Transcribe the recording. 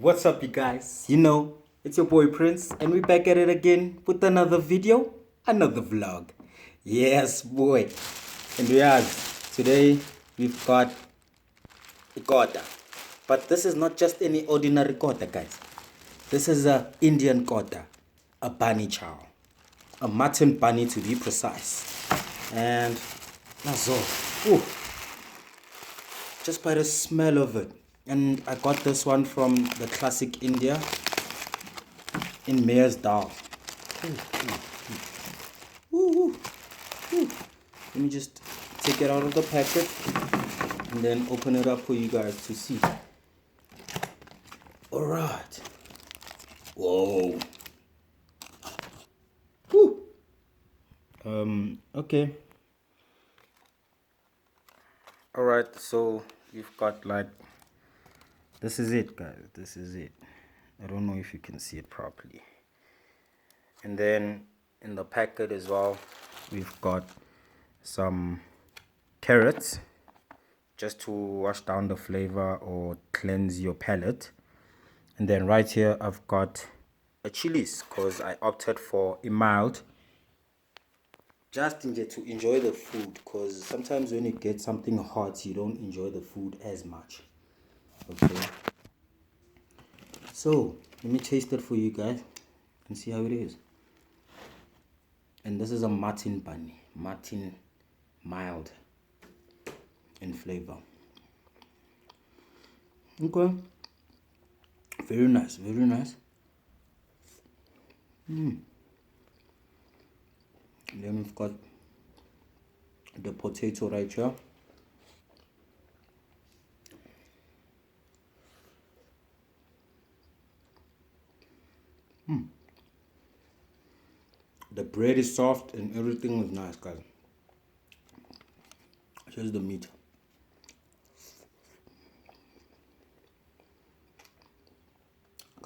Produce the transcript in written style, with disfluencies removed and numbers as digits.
What's up, you guys? You know, it's your boy Prince, and we're back at it again with another video, another vlog. Yes, boy. And today we've got a kota. But this is not just any ordinary kota, guys. This is a Indian kota, a bunny chow, a mutton bunny to be precise. And that's all. Ooh, just by the smell of it. And I got this one from the classic India in Meyersdal. Let me just take it out of the packet and then open it up for you guys to see. Alright. Whoa. Woo. Okay. Alright, so you've got like, this is it, guys. This is it. I don't know if you can see it properly. And then in the packet as well, we've got some carrots just to wash down the flavor or cleanse your palate. And then right here I've got a chilies because I opted for a mild, just to enjoy the food, because sometimes when you get something hot you don't enjoy the food as much. Okay, so let me taste it for you guys and see how it is. And this is a mutton bunny, mutton, mild in flavor. Okay, very nice, very nice. And then we've got the potato right here. The bread is soft and everything is nice, guys. Here's the meat.